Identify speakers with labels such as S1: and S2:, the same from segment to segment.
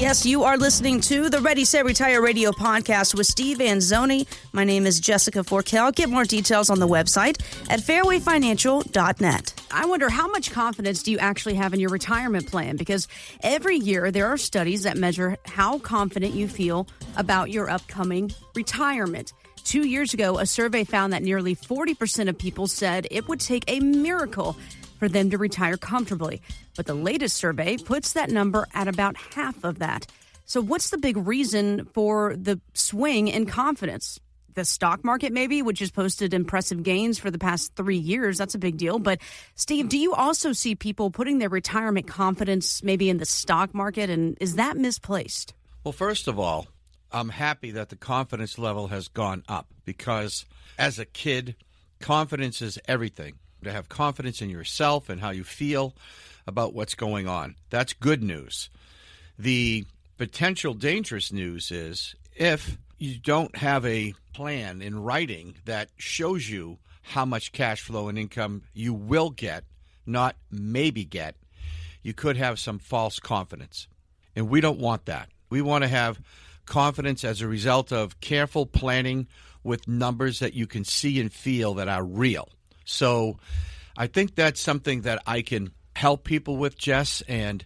S1: Yes, you are listening to the Ready, Set, Retire radio podcast with Steve Anzuoni. My name is Jessica Forkel. Get more details on the website at fairwayfinancial.net. I wonder, how much confidence do you actually have in your retirement plan? Because every year there are studies that measure how confident you feel about your upcoming retirement. 2 years ago, a survey found that nearly 40% of people said it would take a miracle for them to retire comfortably. But the latest survey puts that number at about half of that. So what's the big reason for the swing in confidence? The stock market, maybe, which has posted impressive gains for the past 3 years. That's a big deal. But, Steve, do you also see people putting their retirement confidence maybe in the stock market? And is that misplaced?
S2: Well, first of all, I'm happy that the confidence level has gone up because as a kid, confidence is everything. To have confidence in yourself and how you feel about what's going on. That's good news. The potential dangerous news is if you don't have a plan in writing that shows you how much cash flow and income you will get, not maybe get, you could have some false confidence. And we don't want that. We want to have confidence as a result of careful planning with numbers that you can see and feel that are real. So I think that's something that I can help people with, Jess, and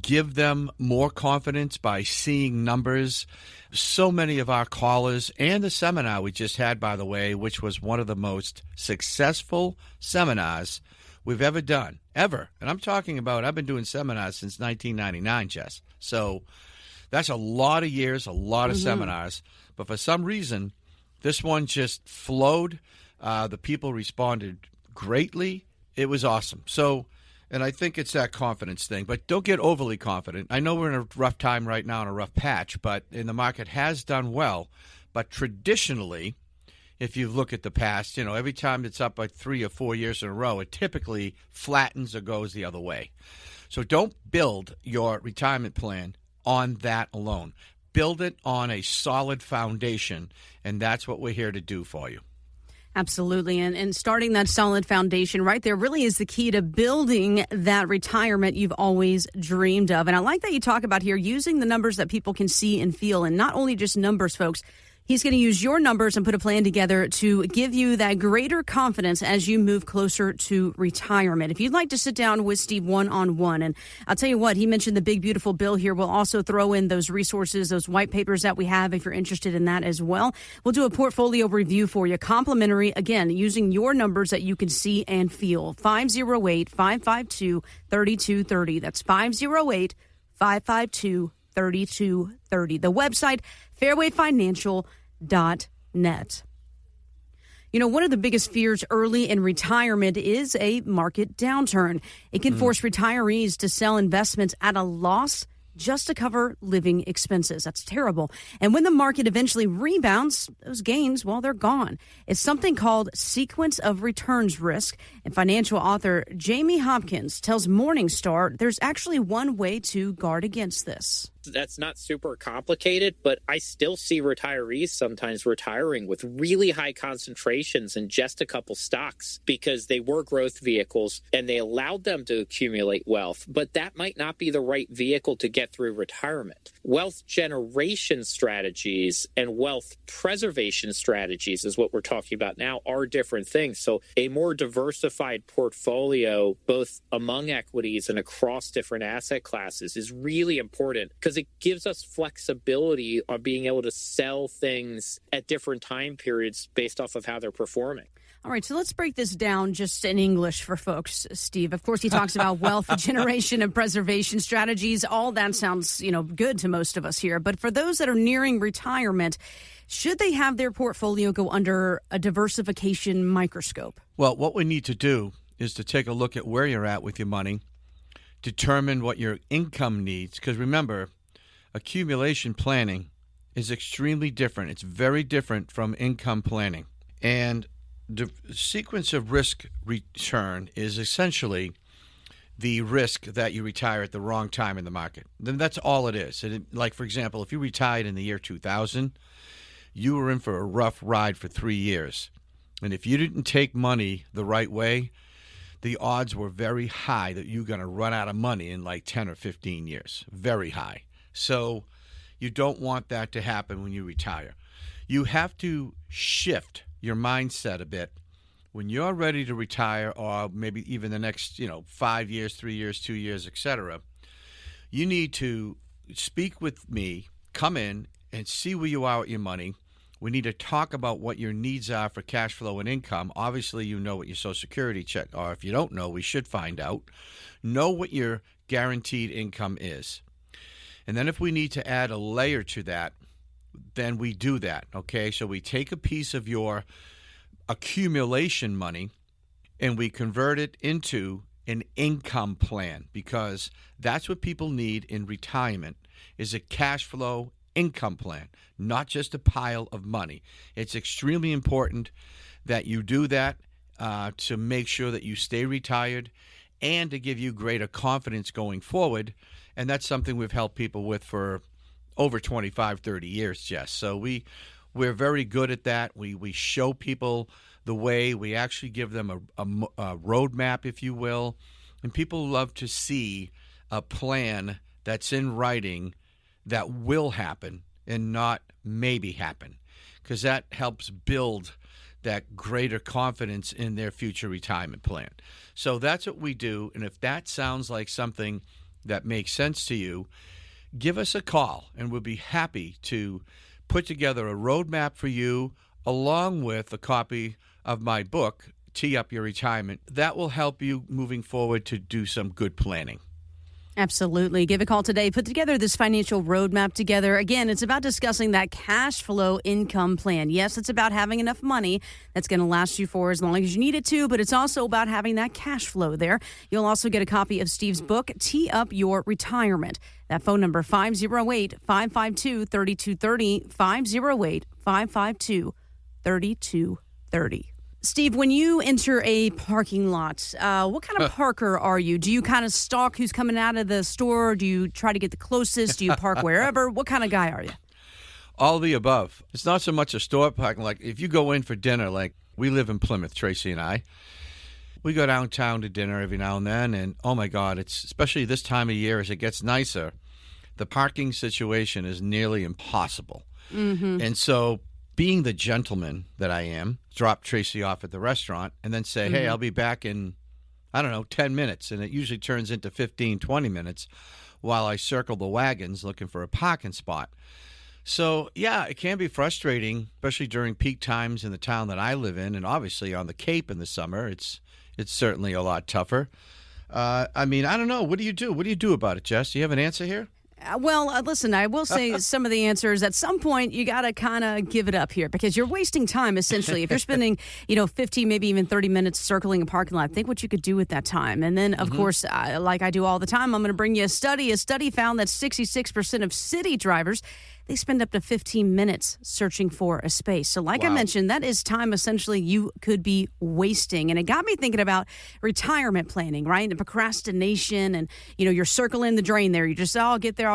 S2: give them more confidence by seeing numbers. So many of our callers and the seminar we just had, by the way, which was one of the most successful seminars we've ever done, ever. And I'm talking about, I've been doing seminars since 1999, Jess. So that's a lot of years, a lot of seminars. But for some reason, this one just flowed. The people responded greatly. It was awesome. So, and I think it's that confidence thing, but don't get overly confident. I know we're in a rough time right now, in a rough patch, and the market has done well. But traditionally, if you look at the past, every time it's up like 3 or 4 years in a row, it typically flattens or goes the other way. So don't build your retirement plan on that alone. Build it on a solid foundation, and that's what we're here to do for you.
S1: Absolutely. And starting that solid foundation right there really is the key to building that retirement you've always dreamed of. And I like that you talk about here using the numbers that people can see and feel, and not only just numbers, folks. He's going to use your numbers and put a plan together to give you that greater confidence as you move closer to retirement. If you'd like to sit down with Steve one-on-one, and I'll tell you what, he mentioned the big, beautiful bill here. We'll also throw in those resources, those white papers that we have if you're interested in that as well. We'll do a portfolio review for you, complimentary, again, using your numbers that you can see and feel. 508-552-3230. That's 508-552-3230. The website, fairwayfinancial.net. One of the biggest fears early in retirement is a market downturn. It can force retirees to sell investments at a loss just to cover living expenses. That's terrible. And when the market eventually rebounds, those gains, well, they're gone. It's something called sequence of returns risk. And financial author Jamie Hopkins tells Morningstar there's actually one way to guard against this.
S3: That's not super complicated, but I still see retirees sometimes retiring with really high concentrations in just a couple stocks because they were growth vehicles and they allowed them to accumulate wealth, but that might not be the right vehicle to get through retirement. Wealth generation strategies and wealth preservation strategies is what we're talking about now are different things. So a more diversified portfolio, both among equities and across different asset classes, is really important because it gives us flexibility on being able to sell things at different time periods based off of how they're performing.
S1: All right, so let's break this down just in English for folks, Steve. Of course, he talks about wealth generation and preservation strategies. All that sounds, good to most of us here. But for those that are nearing retirement, should they have their portfolio go under a diversification microscope?
S2: Well, what we need to do is to take a look at where you're at with your money, determine what your income needs, because remember, accumulation planning is extremely different. It's very different from income planning. And the sequence of risk return is essentially the risk that you retire at the wrong time in the market. Then that's all it is. Like, for example, if you retired in the year 2000, you were in for a rough ride for 3 years. And if you didn't take money the right way, the odds were very high that you're going to run out of money in like 10 or 15 years. Very high. So you don't want that to happen when you retire. You have to shift your mindset a bit. When you're ready to retire, or maybe even the next, 5 years, 3 years, 2 years, etc., you need to speak with me, come in and see where you are with your money. We need to talk about what your needs are for cash flow and income. Obviously, you know what your Social Security check, or if you don't know, we should find out. Know what your guaranteed income is. And then if we need to add a layer to that, then we do that, okay? So we take a piece of your accumulation money and we convert it into an income plan, because that's what people need in retirement, is a cash flow income plan, not just a pile of money. It's extremely important that you do that to make sure that you stay retired and to give you greater confidence going forward. And that's something we've helped people with for over 25, 30 years, Jess. So we're very good at that. We show people the way. We actually give them a roadmap, if you will. And people love to see a plan that's in writing that will happen and not maybe happen, because that helps build that greater confidence in their future retirement plan. So that's what we do. And if that sounds like something that makes sense to you, give us a call and we'll be happy to put together a roadmap for you, along with a copy of my book, Tee Up Your Retirement. That will help you moving forward to do some good planning.
S1: Absolutely. Give a call today. Put together this financial roadmap together. Again, it's about discussing that cash flow income plan. Yes, it's about having enough money that's going to last you for as long as you need it to, but it's also about having that cash flow there. You'll also get a copy of Steve's book, Tee Up Your Retirement. That phone number, 508-552-3230, 508-552-3230. Steve, when you enter a parking lot, what kind of parker are you? Do you kind of stalk who's coming out of the store? Do you try to get the closest? Do you park wherever? What kind of guy are you?
S2: All the above. It's not so much a store parking. Like if you go in for dinner, like we live in Plymouth, Tracy and I, we go downtown to dinner every now and then. And oh my God, it's especially this time of year as it gets nicer, the parking situation is nearly impossible. Mm-hmm. And so being the gentleman that I am, drop Tracy off at the restaurant and then say, hey, I'll be back in, 10 minutes. And it usually turns into 15, 20 minutes while I circle the wagons looking for a parking spot. So, yeah, it can be frustrating, especially during peak times in the town that I live in. And obviously on the Cape in the summer, it's certainly a lot tougher. I don't know. What do you do? What do you do about it, Jess? Do you have an answer here?
S1: Listen, I will say some of the answers at some point you got to kind of give it up here, because you're wasting time, essentially. If you're spending, 15, maybe even 30 minutes circling a parking lot, think what you could do with that time. And then, of course, like I do all the time, I'm going to bring you a study. A study found that 66% of city drivers, they spend up to 15 minutes searching for a space. So like I mentioned, that is time essentially you could be wasting. And it got me thinking about retirement planning, right? And procrastination, and, you're circling the drain there. You just say, I'll get there.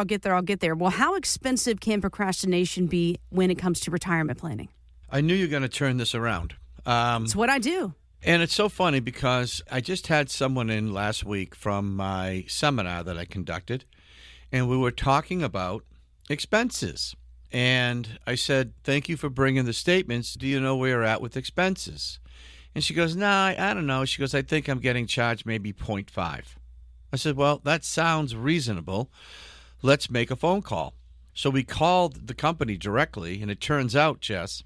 S1: Well, how expensive can procrastination be when it comes to retirement planning?
S2: I knew you were going to turn this around.
S1: It's what I do.
S2: And it's so funny because I just had someone in last week from my seminar that I conducted, and we were talking about expenses. And I said, thank you for bringing the statements. Do you know where you're at with expenses? And she goes, I don't know. She goes, I think I'm getting charged maybe 0.5. I said, well, that sounds reasonable. Let's make a phone call. So we called the company directly, and it turns out, Jess,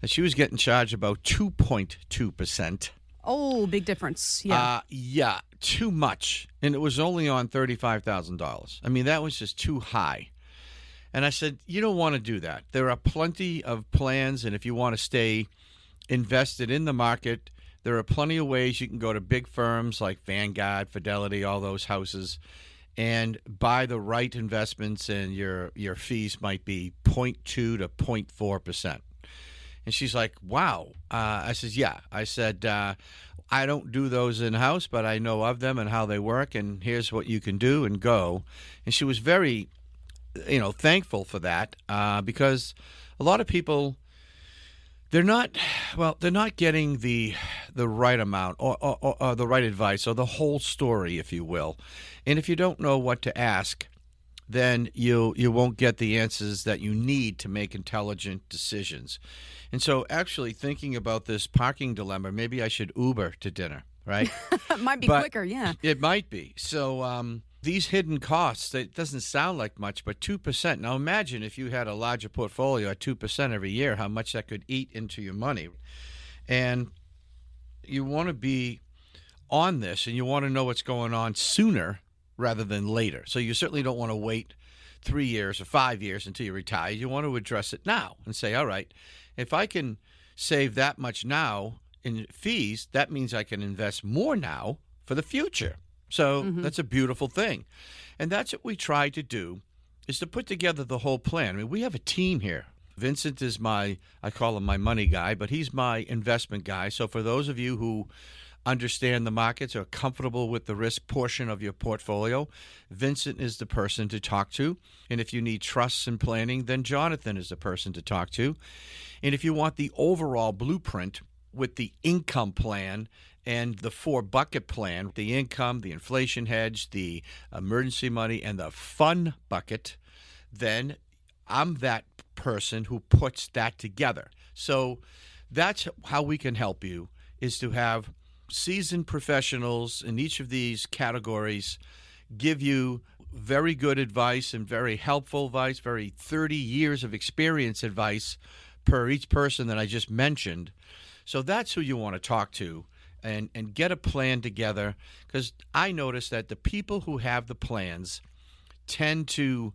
S2: that she was getting charged about 2.2%.
S1: Oh, big difference.
S2: Yeah, too much. And it was only on $35,000. I mean, that was just too high. And I said, you don't want to do that. There are plenty of plans, and if you want to stay invested in the market, there are plenty of ways you can go to big firms like Vanguard, Fidelity, all those houses, and buy the right investments, and your fees might be 0.2 to 0.4%. And she's like, wow. I said, yeah. I said, I don't do those in-house, but I know of them and how they work, and here's what you can do, and go. And she was very thankful for that, because a lot of people, they're not getting the right amount or the right advice or the whole story, if you will. And if you don't know what to ask, then you won't get the answers that you need to make intelligent decisions. And so actually thinking about this parking dilemma, maybe I should Uber to dinner, right?
S1: Might be quicker, yeah.
S2: It might be. So these hidden costs, it doesn't sound like much, but 2%. Now imagine if you had a larger portfolio at 2% every year, how much that could eat into your money. And you want to be on this, and you want to know what's going on sooner rather than later. So you certainly don't want to wait 3 years or 5 years until you retire. You want to address it now and say, all right, if I can save that much now in fees, that means I can invest more now for the future. So that's a beautiful thing. And that's what we try to do, is to put together the whole plan. I mean, we have a team here. Vincent is I call him my money guy, but he's my investment guy. So for those of you who understand the markets, are comfortable with the risk portion of your portfolio, Vincent is the person to talk to. And if you need trusts and planning, then Jonathan is the person to talk to. And if you want the overall blueprint with the income plan and the 4-bucket plan, the income, the inflation hedge, the emergency money, and the fun bucket, then I'm that person who puts that together. So that's how we can help you, is to have seasoned professionals in each of these categories give you very good advice and very helpful advice, very 30 years of experience advice per each person that I just mentioned. So that's who you want to talk to and get a plan together, because I notice that the people who have the plans tend to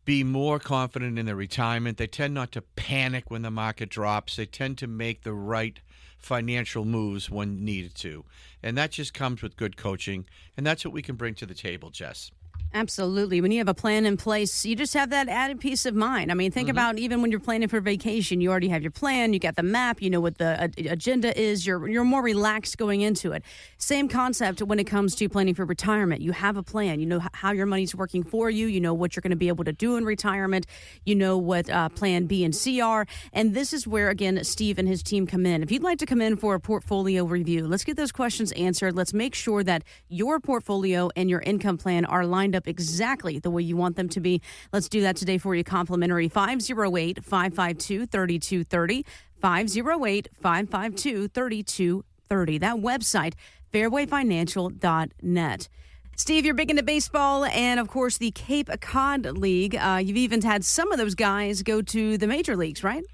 S2: be more confident in their retirement. They tend not to panic when the market drops. They tend to make the right financial moves when needed to. And that just comes with good coaching. And that's what we can bring to the table, Jess.
S1: Absolutely. When you have a plan in place, you just have that added peace of mind. I mean, think about even when you're planning for vacation, you already have your plan, you got the map, you know what the agenda is, you're more relaxed going into it. Same concept when it comes to planning for retirement. You have a plan. You know how your money's working for you. You know what you're going to be able to do in retirement. You know what plan B and C are. And this is where, again, Steve and his team come in. If you'd like to come in for a portfolio review, let's get those questions answered. Let's make sure that your portfolio and your income plan are lined up exactly the way you want them to be. Let's do that today for you. Complimentary 508-552-3230. 508-552-3230. That website, fairwayfinancial.net. Steve, you're big into baseball and, of course, the Cape Cod League. You've even had some of those guys go to the major leagues, right?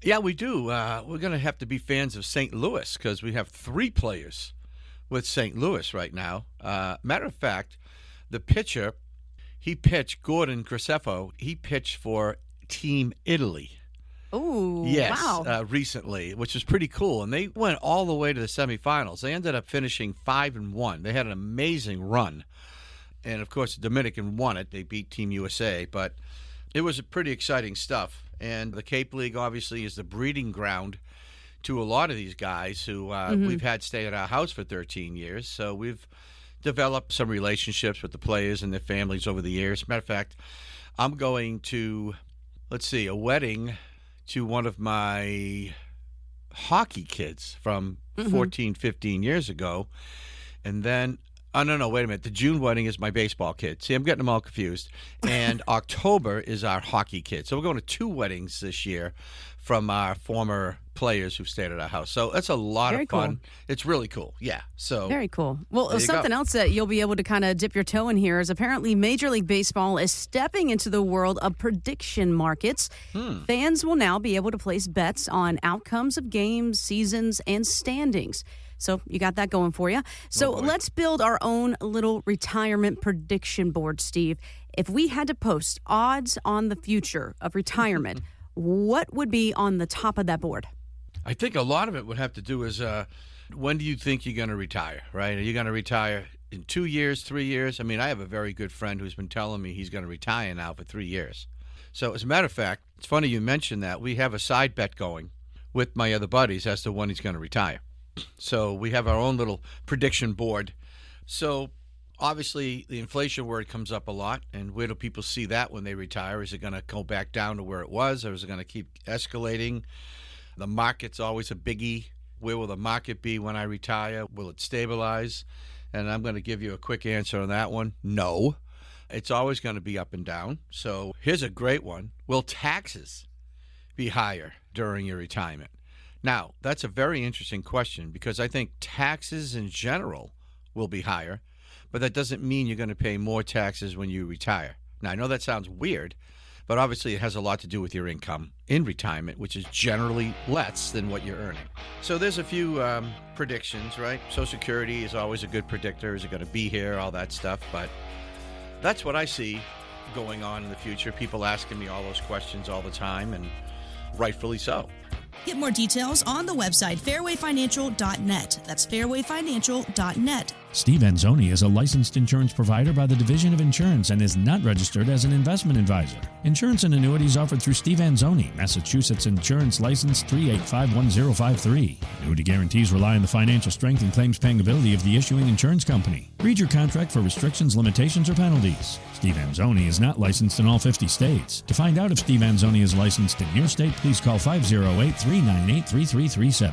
S2: Yeah, we do. We're going to have to be fans of St. Louis because we have 3 players with St. Louis right now. Matter of fact, the pitcher, he pitched, Gordon Graceffo, he pitched for Team Italy.
S1: Oh,
S2: yes,
S1: wow.
S2: Recently, which was pretty cool. And they went all the way to the semifinals. They ended up finishing 5-1. They had an amazing run. And, of course, the Dominican won it. They beat Team USA. But it was pretty exciting stuff. And the Cape League, obviously, is the breeding ground to a lot of these guys who we've had stay at our house for 13 years. So we've developed some relationships with the players and their families over the years. Matter of fact, I'm going to, a wedding to one of my hockey kids from 14, 15 years ago. And then, no, wait a minute. The June wedding is my baseball kid. See, I'm getting them all confused. And October is our hockey kid. So we're going to 2 weddings this year from our former players who've stayed at our house. So that's a lot of fun. Cool. It's really cool. Yeah. So
S1: very cool. Well, something else that you'll be able to kind of dip your toe in here is apparently Major League Baseball is stepping into the world of prediction markets. Fans will now be able to place bets on outcomes of games, seasons, and standings. So you got that going for you. So let's build our own little retirement prediction board, Steve. If we had to post odds on the future of retirement, what would be on the top of that board?
S2: I think a lot of it would have to do is when do you think you're going to retire, right? Are you going to retire in 2 years, 3 years? I mean, I have a very good friend who's been telling me he's going to retire now for 3 years. So as a matter of fact, it's funny you mentioned that. We have a side bet going with my other buddies as to when he's going to retire. So we have our own little prediction board. So obviously the inflation word comes up a lot, and where do people see that when they retire? Is it going to go back down to where it was, or is it going to keep escalating? The market's always a biggie. Where will the market be when I retire? Will it stabilize? And I'm going to give you a quick answer on that one. No. It's always going to be up and down. So here's a great one. Will taxes be higher during your retirement? Now, that's a very interesting question because I think taxes in general will be higher, but that doesn't mean you're going to pay more taxes when you retire. Now, I know that sounds weird, but obviously it has a lot to do with your income in retirement, which is generally less than what you're earning. So there's a few predictions, right? Social Security is always a good predictor. Is it going to be here? All that stuff. But that's what I see going on in the future. People asking me all those questions all the time, and rightfully so.
S1: Get more details on the website, fairwayfinancial.net. That's fairwayfinancial.net.
S4: Steve Anzuoni is a licensed insurance provider by the Division of Insurance and is not registered as an investment advisor. Insurance and annuities offered through Steve Anzuoni, Massachusetts Insurance License 3851053. Annuity guarantees rely on the financial strength and claims paying ability of the issuing insurance company. Read your contract for restrictions, limitations, or penalties. Steve Anzuoni is not licensed in all 50 states. To find out if Steve Anzuoni is licensed in your state, please call 508-398-3337.